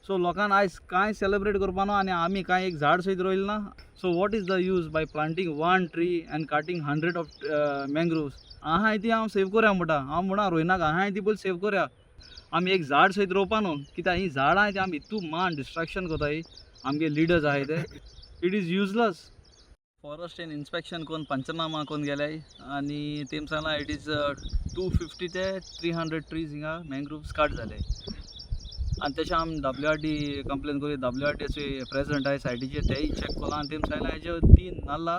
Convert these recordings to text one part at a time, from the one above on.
So लोकांक आयज कांय सेलिब्रेट करपा ना आनी आमी कांय एक झाड सयत रोयल ना. So what is the use by planting one tree and cutting 100 of mangroves. आहाय ती हांव सेव करया म्हणटा, हांव म्हणा रोयनाका, आहाय ती पयलीं सेव करया. आमी एक झाड सयत रोवपा न्हू, कित्याक ही झाडां ती आमी हितू मान डिस्ट्रॅक्शन कोताय. आमगे लिडर्स आहाय ते, it is useless. Forest an inspection कोन्न पंचनामा कोन्न गेल्याय आनी तेम सांगला इट इज 250 ते 300 ट्रीज हिंगा मँग्रोव्स काट जाले. आनी तशें आमी WRD कंप्लेन करी, WRDचे प्रेसिडेंट आहाय सायटीचे तेय चॅक कोला आनी तेम सांगला हेजे 3 नाल्ला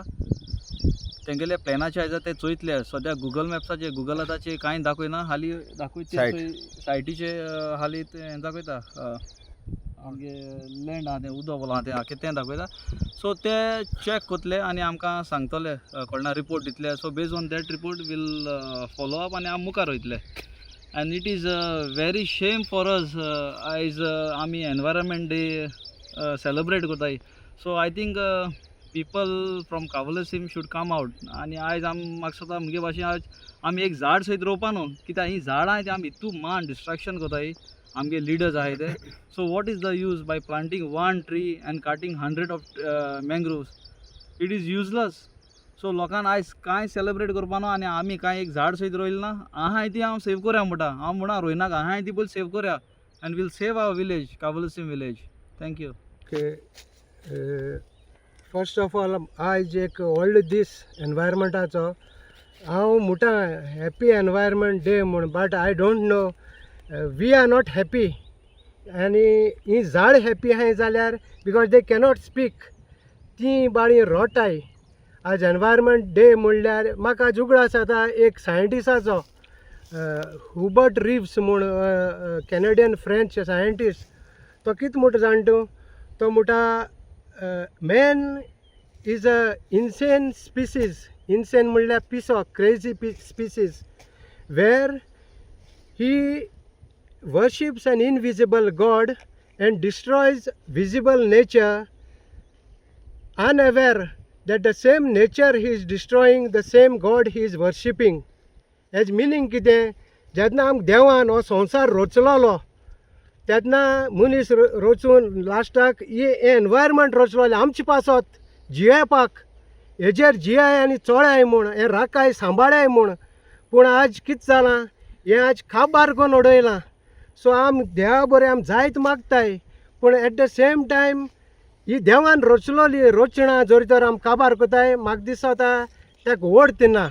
तेंगेले प्लॅनाचे आयज ते चोयतले. सद्या गुगल मॅप्साचे गुगलाचे कांय दाखयना, हाली दाखयते सायटीचे हाली हें दाखयता आमगे लँड आहा तें उदक बोला तें आख्खें तें दाखयता. सो ते चॅक कोतले आनी आमकां सांगतले कोणा रिपोर्ट दितले. So based on that report will follow up आनी आमी मुखार वयतले. And it is very shame for us आयज आमी एनवायरमेंट डे सेलिब्रेट कोताय. So I think people from Kavalasim should come out. आनी आयज म्हाका सोता मुगे भाशेन आयज आमी एक झाड सयत रोवपा न्हू, कित्याक ही झाडां ती आमी हितू मान डिस्ट्रॅक्शन कोताय. आमगे लिडर्स आहाय ते. So what is the use by planting one tree and cutting 100 of mangroves. It is useless. So लोकांक आयज कांय सेलिब्रेट करपा ना आनी आमी कांय एक झाड सयत रोयल ना. आहाय ती हांव सेव करया म्हणटा, हांव म्हणा रोयनाका, आहाय ती पयलीं सेव करया and will save our village, Kavalasim village. Thank you. First of all आज एक व्हडलो दीस एनवायरमेंटाचो. हांव म्हणटा हॅपी एनवायरमेंट डे म्हूण, but I don't know we are not happy. आनी ही झाड हॅपी आहाय जाल्यार बिकॉज दे कॅनॉट स्पीक, ती बाळी रोटाय. आज एनवायरमेंट डे म्हणल्यार म्हाका उगडास जाता एक सायंटिस्टाचो, हुबर्ट रिव्स म्हूण कॅनेडियन फ्रेंच सायंटिस्ट. तो कितें म्हणटा जाण तूं, तो म्हणटा man is a insane species. Insane म्हणल्यार पिसो, crazy species, where he worships an invisible God and destroys visible nature, unaware that the same nature he is destroying, the same God he is worshipping. Hedge meaning कितें, जेन्ना आमकां देवान हो संवसार रचलोलो तेन्ना मनीस रचून लास्टाक हे एनवायरमेंट रचलोलें आमचे पासत जियेवपाक, हेजेर जियाय आनी चोळाय म्हूण, हें राखाय सांबाळाय म्हूण. पूण आज कितें जालां, हें आज काबार करून उडयलां. सो आमी देवा बरें आमी जायत मागताय, पूण एट द सेम टायम ही देवान रचलोली रचना जरी तर आमी काबार कोताय, म्हाका दिसता तेका वर्थ ना.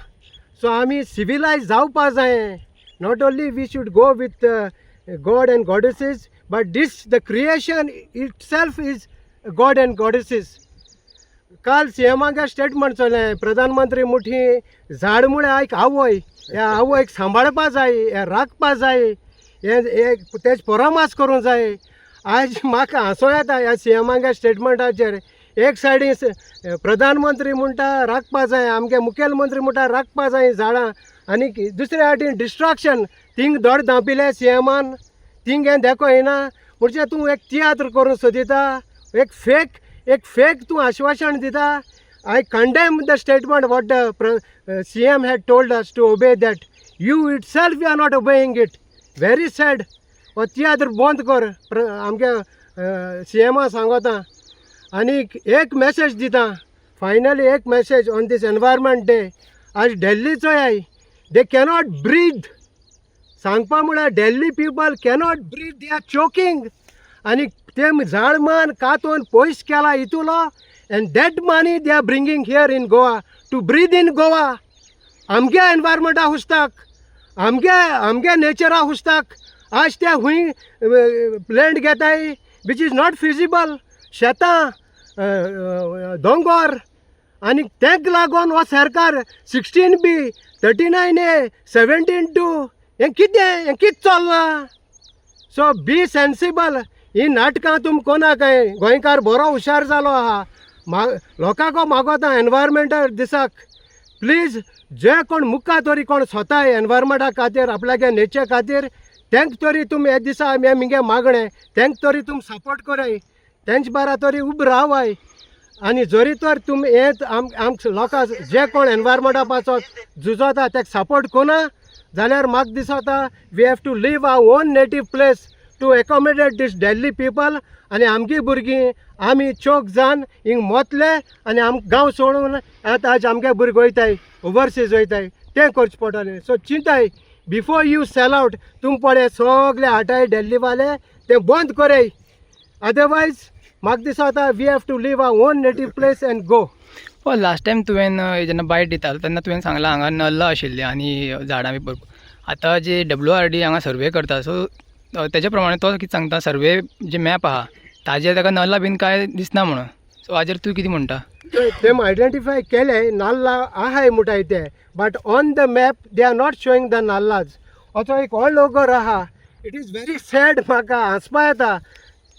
सो आमी सिविलायज जावपा जाय. Not only we should go with God and goddesses, but the creation itself is God and goddesses. काल सीएमागे स्टेटमेंट चलें, प्रधानमंत्री मुठी झाड मुळे आयक आवय, ह्या आवयक सांबाळपा जाय, हे राखपा जाय, हे तेज परामास करूं जाय. आज म्हाका हांसो येता ह्या सीएमागे स्टेटमेंटाचेर. एक सायडीन प्रधानमंत्री म्हणटा राखपा जाय, आमगे मुखेलमंत्री म्हणटा राखपा जाय झाडां, आनी दुसऱ्या वाटेन डिस्ट्रक्शन. थिंग धड धांपिले सीएमान, थिंग हें दाखयना म्हणजे तूं एक तियात्र करून सोदिता, एक फेक तूं आश्वासन दिता. I condemn the statement what the CM had told us to obey that. You itself you are not obeying it. Very sad. हो तियात्र बंद कर आमगे CM सांगता. आनी एक मॅसेज दिता, फायनली एक message on this environment day. आज दिल्लीचो आय, दे कॅनॉट ब्रीथ. सांगपा म्हळ्यार Delhi people cannot breathe, they are choking. आनी ते झाड मान कातून पयस केला हितूलो, and that money they are bringing here in Goa to breathe in Goa. आमगे एनवायरमेंटा हुसताक, आमगे नेचरा हुसताक आज ते हूंय लँड घेताय विच इज नॉट फिजिबल. शेतां, दोंगर, आनी तेक लागून हो सरकार 16B, 39A, 17(2) हें कितें चल्लां. सो बी सेन्सिबल. ही नाटकां तुम कोना काय, गोंयकार बरो हुशार जालो आहा. लोकांको मागोता एनवायरमेंटा दिसाक प्लीज जे कोण मुखार तरी कोण स्वताय एनवायरमेंटा खातीर, आपल्यागे नेचर खातीर, तेंक तरी तुम हे दिसा मिगे मागणें, तेंक तरी तुम सपोर्ट कराय, तेंच बारा तरी उबे रावाय. आनी जरी तर तुम हे लोकां जे कोण एनवायरमेंटा पासत झुजता तेका सपोर्ट कोना जाल्यार म्हाका दिसता we have to leave our own native place. To accommodate this Delhi people आनी आमची भुरगीं आमी चोक जावन हिंग मोतले आनी आम गांव सोडून आतां आज आमगे भुरगे वयताय ओवरसीज वयताय तें करचें पडटलें. सो चिंताय बिफोर यू सेल आउट तुम पळय सगळे हाटाय डेल्लीवाले तें बंद कोराय. अदरवायज म्हाका दिसता we have to leave our own native place and go. पण लास्ट टायम तुवें जेन्ना बायट दितालो तेन्ना तुवें सांगलां हांगा नल्लां आशिल्लीं आनी झाडां बी भरपूर. आतां जे WRD हांगा सर्वे करता सो तेज्या प्रमाणे तो कितें सांगता सर्वे जे मॅप आहा ताजेर ताका नल्लां बीन कांय दिसना म्हणून. सो हाजेर तूं कितें म्हणटा? तेम आयडेंटिफाय केले नाल्ला आहाय मुठाय ते but on the map they are not showing the nallahs. असो एक व्हड लोगोर आहा. इट इज व्हेरी सॅड म्हाका हांसपा येता.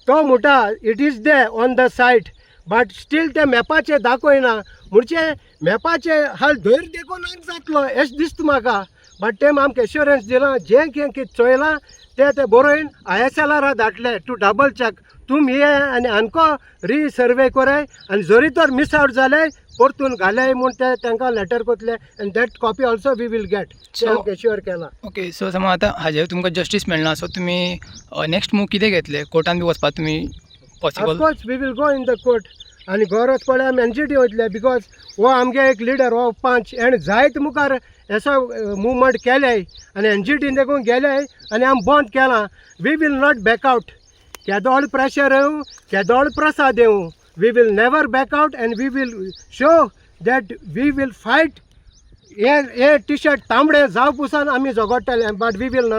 तो मुटा it is there on the site but still ते मॅपाचेर दाखयना म्हणजे मॅपाचे हाल धैर देखून जातलो अशें दिसता म्हाका. बट तेम आमकां एश्युरन्स दिलां जें कितें चोयलां ते बरोवन ISLR धाडले टू डबल चॅक. तुम ये आनी आनको रिसर्वे कोराय आनी जरी तर मिस आउट जाले परतून घाले म्हूण ते तांकां लेटर कोतले आनी that copy also we will get. आमकां एश्युअर केलां. ओके सो समज आतां हाजेर तुमकां जस्टीस मेळना सो तुमी नेक्स्ट मूव कितें घेतले? कोर्टान बी वचपाक तुमी possible? Of course we will go in the court आनी गरज पडल्यार आमी NGT वयतले बिकॉज हो आमगे एक लिडर हो पंच एण्ड जायत मुखार असो मुवमेंट केले आनी NGT देखून गेले आनी आमी बंद केलां. We will not back out. केदोळ प्रेशर येवं केदोळ प्रसाद येवं we will never back out and we will show that we will fight. हे टी शर्ट तांबडे जाव पुसान आमी झगडटले but we will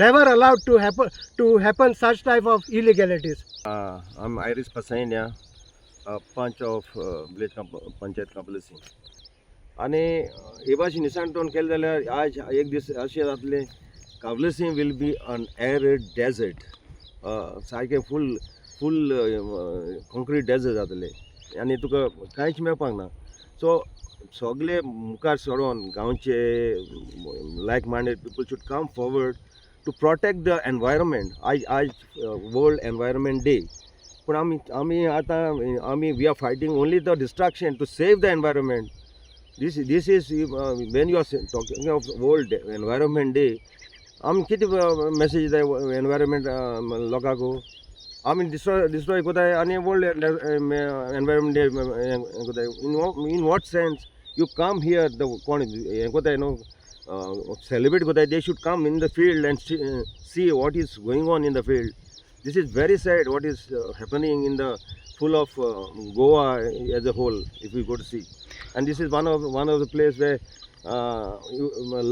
never allowed to happen such type of illegalities. I'm Iris Pasainia, panch of village panchayat कांपलसी. आनी हे भाशेन निसांतोन केलें जाल्यार आज एक दीस अशें जातलें Cavelossim will be an arid desert. सारकें फूल कॉन्क्रीट डेजर्ट जातलें आनी तुका कांयच मेळपाक ना. सो सगळे मुखार सोडून गांवचे like minded people should come forward to protect the environment. आज वर्ल्ड एनवायरमेंट डे. पूण आमी आतां आमी we are fighting only the destruction to save the environment. this is when you are talking of world environment day आमी कितें message दिताय environment लोकांक? आमी destroy कोताय आनी वर्ल्ड एनवायरमेंट डे कोताय. In what sense you come here the कोण हें कोताय न्हू सेलिब्रेट कोताय they should come in the field end see what is going on in the field. This is very sad what is happening in the full of Goa as a whole if we go to see. And this is one of the place where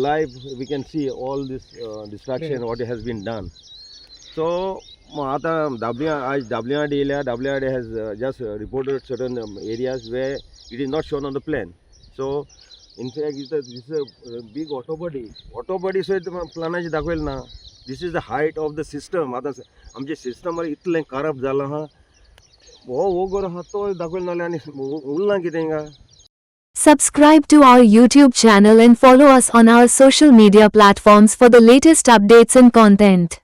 live we can see all this destruction what has been done. So ata WRD has just reported certain areas where it is not shown on the plan. So in fact this is a big auto body so planachi dakhvel na. This is the height of the system. ata amche system mar itle corrupt zala ha. Subscribe to our YouTube channel and follow us on our social media platforms for the latest updates and content.